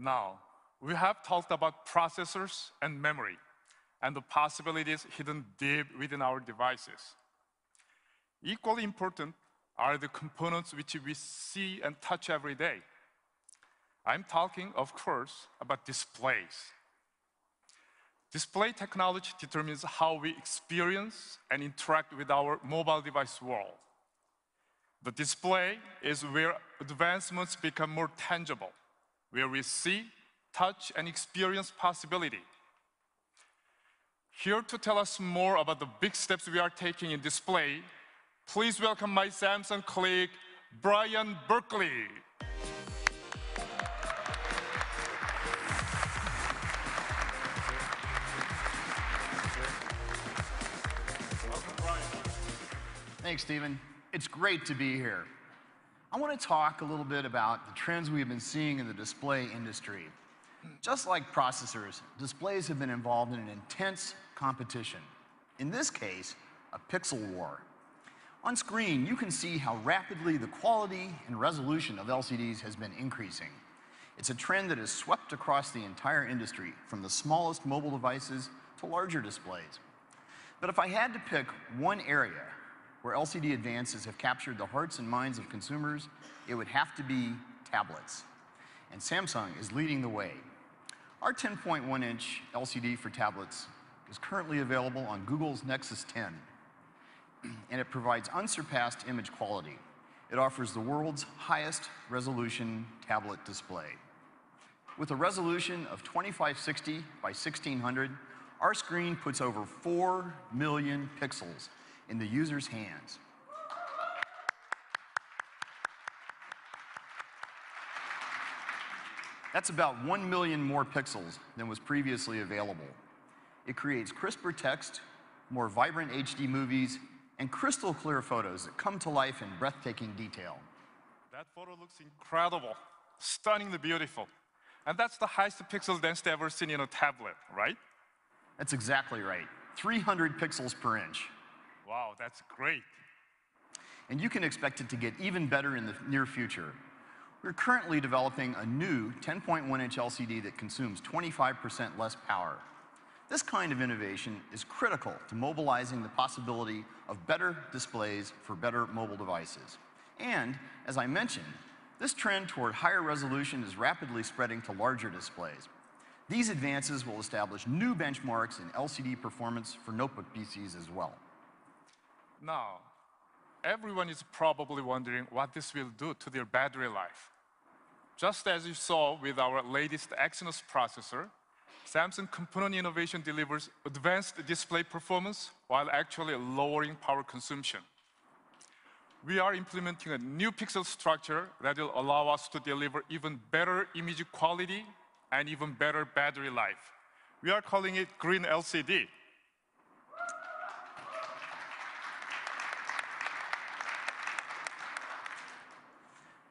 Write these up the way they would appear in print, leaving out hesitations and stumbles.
Now, we have talked about processors and memory, and the possibilities hidden deep within our devices. Equally important are the components which we see and touch every day. I'm talking, of course, about displays. Display technology determines how we experience and interact with our mobile device world. The display is where advancements become more tangible, where we see, touch, and experience possibility. Here to tell us more about the big steps we are taking in display, please welcome my Samsung colleague, Brian Berkeley. Welcome, Brian. Thanks, Stephen. It's great to be here. I want to talk a little bit about the trends we've been seeing in the display industry. Just like processors, displays have been involved in an intense competition. In this case, a pixel war. On screen, you can see how rapidly the quality and resolution of LCDs has been increasing. It's a trend that has swept across the entire industry, from the smallest mobile devices to larger displays. But if I had to pick one area where LCD advances have captured the hearts and minds of consumers, it would have to be tablets. And Samsung is leading the way. Our 10.1-inch LCD for tablets is currently available on Google's Nexus 10, and it provides unsurpassed image quality. It offers the world's highest resolution tablet display. With a resolution of 2560 by 1600, our screen puts over 4 million pixels in the user's hands. That's about 1 million more pixels than was previously available. It creates crisper text, more vibrant HD movies, and crystal clear photos that come to life in breathtaking detail. That photo looks incredible, stunningly beautiful. And that's the highest pixel density ever seen in a tablet, right? That's exactly right. 300 pixels per inch. Wow, that's great. And you can expect it to get even better in the near future. We're currently developing a new 10.1-inch LCD that consumes 25% less power. This kind of innovation is critical to mobilizing the possibility of better displays for better mobile devices. And, as I mentioned, this trend toward higher resolution is rapidly spreading to larger displays. These advances will establish new benchmarks in LCD performance for notebook PCs as well. Now, everyone is probably wondering what this will do to their battery life. Just as you saw with our latest Exynos processor, Samsung component innovation delivers advanced display performance while actually lowering power consumption. We are implementing a new pixel structure that will allow us to deliver even better image quality and even better battery life. We are calling it Green LCD.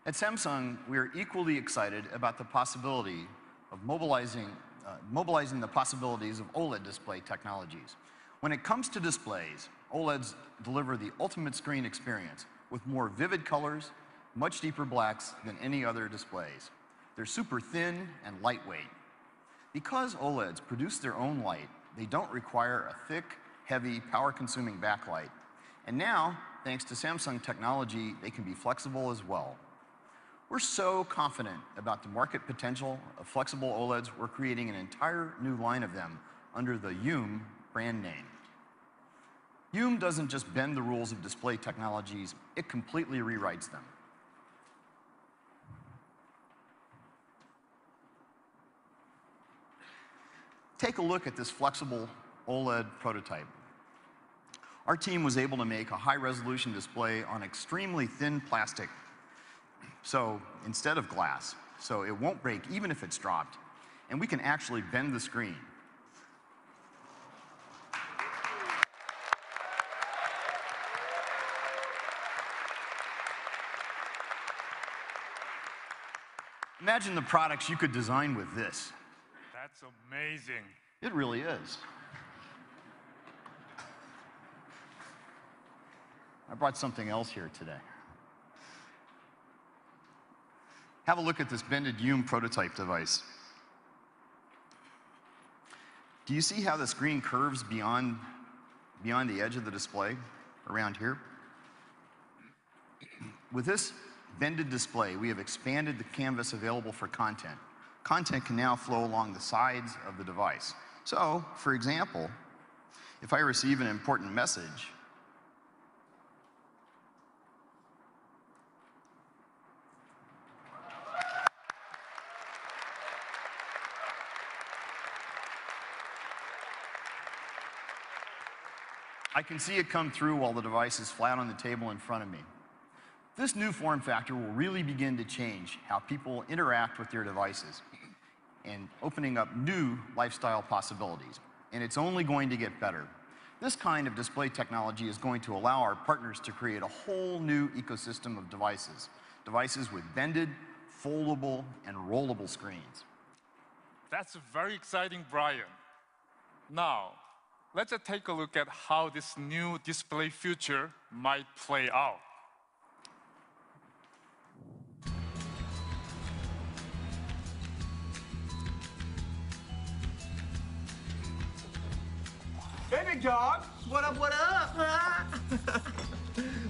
At Samsung, we are equally excited about the possibility of mobilizing the possibilities of OLED display technologies. When it comes to displays, OLEDs deliver the ultimate screen experience with more vivid colors, much deeper blacks than any other displays. They're super thin and lightweight. Because OLEDs produce their own light, they don't require a thick, heavy, power-consuming backlight. And now, thanks to Samsung technology, they can be flexible as well. We're so confident about the market potential of flexible OLEDs, we're creating an entire new line of them under the Youm brand name. Youm doesn't just bend the rules of display technologies, it completely rewrites them. Take a look at this flexible OLED prototype. Our team was able to make a high-resolution display on extremely thin plastic, so instead of glass, so it won't break even if it's dropped, and we can actually bend the screen. Imagine the products you could design with this. That's amazing. It really is. I brought something else here today. Have a look at this bended Youm prototype device. Do you see how the screen curves beyond the edge of the display around here? With this bended display, we have expanded the canvas available for content. Content can now flow along the sides of the device. So, for example, if I receive an important message, I can see it come through while the device is flat on the table in front of me. This new form factor will really begin to change how people interact with their devices and opening up new lifestyle possibilities. And it's only going to get better. This kind of display technology is going to allow our partners to create a whole new ecosystem of devices. Devices with bended, foldable, and rollable screens. That's very exciting, Brian. Now, let's take a look at how this new display future might play out. Hey, big dog. What up, what up?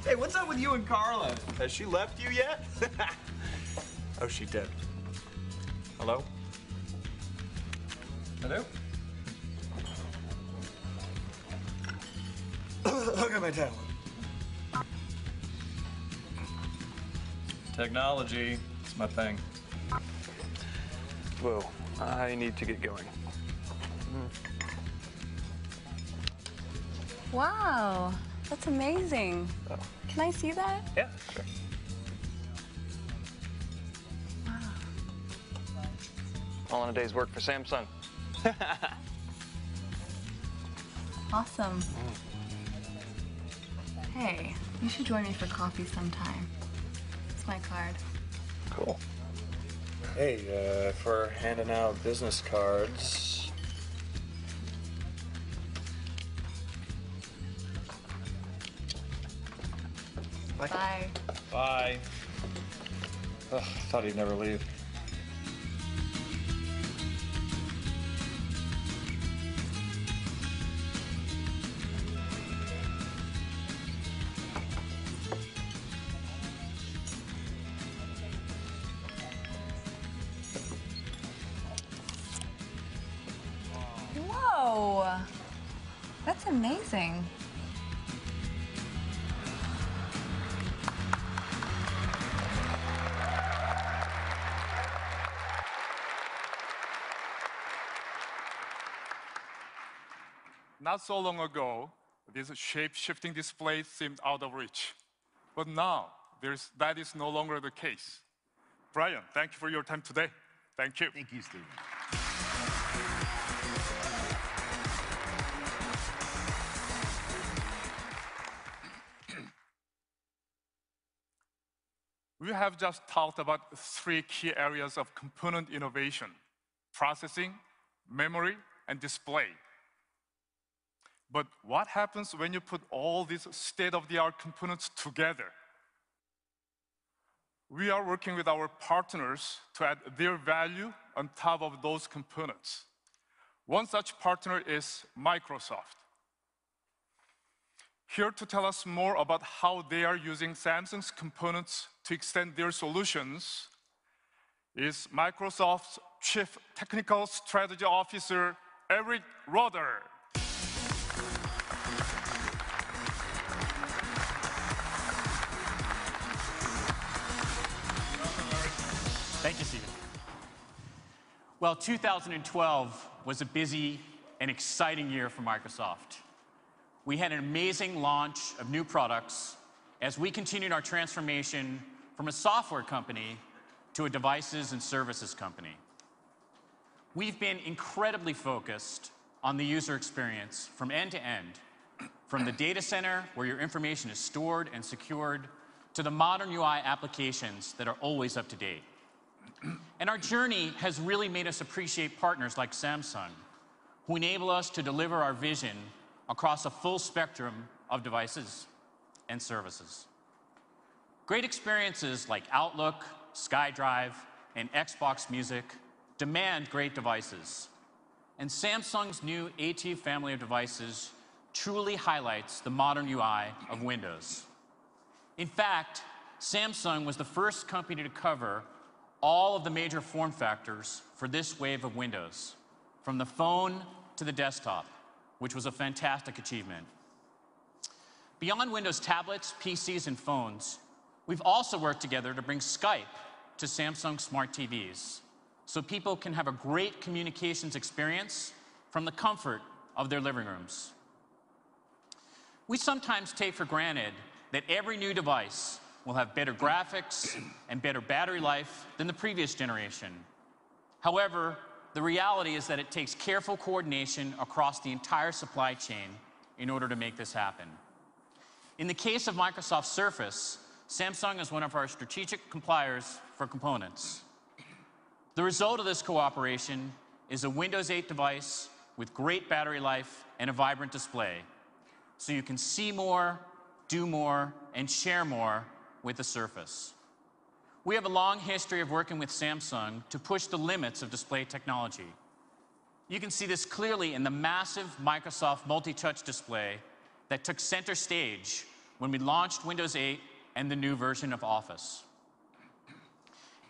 Hey, what's up with you and Carla? Has she left you yet? Oh, she did. Hello? Hello? Look at my tablet. Technology, it's my thing. Whoa, I need to get going. Wow, that's amazing. Oh. Can I see that? Yeah, sure. Wow. All in a day's work for Samsung. Awesome. Hey, you should join me for coffee sometime. It's my card. Cool. Hey, for handing out business cards. Bye. Bye. Ugh, I thought he'd never leave. Whoa, that's amazing. Not so long ago, this shape-shifting display seemed out of reach. But now, that is no longer the case. Brian, thank you for your time today. Thank you. Thank you, Stephen. We have just talked about 3 key areas of component innovation: processing, memory, and display. But what happens when you put all these state-of-the-art components together? We are working with our partners to add their value on top of those components. One such partner is Microsoft. Here to tell us more about how they are using Samsung's components to extend their solutions is Microsoft's Chief Technical Strategy Officer, Eric Roeder. Thank you, Stephen. Well, 2012 was a busy and exciting year for Microsoft. We had an amazing launch of new products as we continued our transformation from a software company to a devices and services company. We've been incredibly focused on the user experience from end to end, from the data center where your information is stored and secured, to the modern UI applications that are always up to date. And our journey has really made us appreciate partners like Samsung, who enable us to deliver our vision across a full spectrum of devices and services. Great experiences like Outlook, SkyDrive, and Xbox Music demand great devices. and Samsung's new A2 family of devices truly highlights the modern UI of Windows. In fact, Samsung was the first company to cover all of the major form factors for this wave of Windows, from the phone to the desktop, which was a fantastic achievement. Beyond Windows tablets, PCs, and phones, we've also worked together to bring Skype to Samsung Smart TVs, so people can have a great communications experience from the comfort of their living rooms. We sometimes take for granted that every new device will have better graphics and better battery life than the previous generation. However, the reality is that it takes careful coordination across the entire supply chain in order to make this happen. In the case of Microsoft Surface, Samsung is one of our strategic suppliers for components. The result of this cooperation is a Windows 8 device with great battery life and a vibrant display, so you can see more, do more, and share more with the Surface. We have a long history of working with Samsung to push the limits of display technology. You can see this clearly in the massive Microsoft multi-touch display that took center stage when we launched Windows 8 and the new version of Office.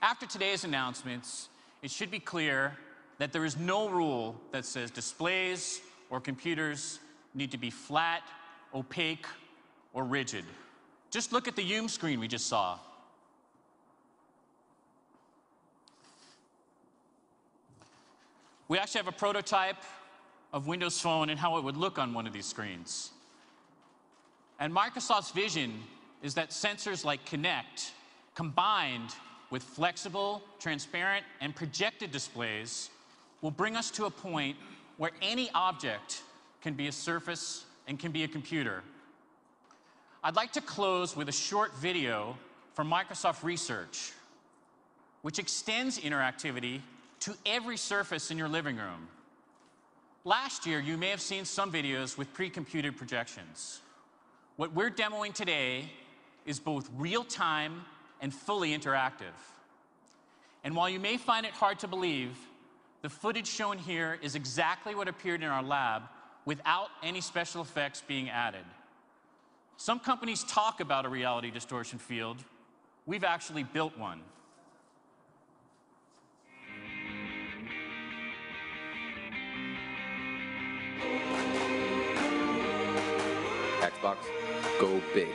After today's announcements, it should be clear that there is no rule that says displays or computers need to be flat, opaque, or rigid. Just look at the Zoom screen we just saw. We actually have a prototype of Windows Phone and how it would look on one of these screens. And Microsoft's vision is that sensors like Kinect, combined with flexible, transparent, and projected displays, will bring us to a point where any object can be a surface and can be a computer. I'd like to close with a short video from Microsoft Research, which extends interactivity to every surface in your living room. Last year, you may have seen some videos with pre-computed projections. What we're demoing today is both real-time and fully interactive. And while you may find it hard to believe, the footage shown here is exactly what appeared in our lab without any special effects being added. Some companies talk about a reality distortion field. We've actually built one. Xbox, go big.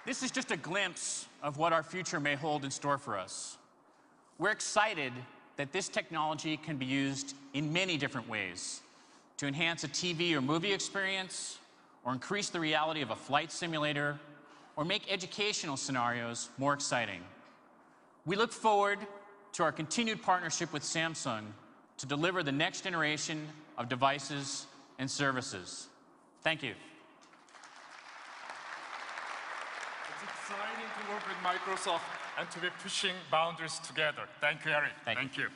This is just a glimpse of what our future may hold in store for us. We're excited that this technology can be used in many different ways to enhance a TV or movie experience, or increase the reality of a flight simulator, or make educational scenarios more exciting. We look forward to our continued partnership with Samsung to deliver the next generation of devices and services. Thank you. It's exciting to work with Microsoft and to be pushing boundaries together. Thank you, Eric. Thank you.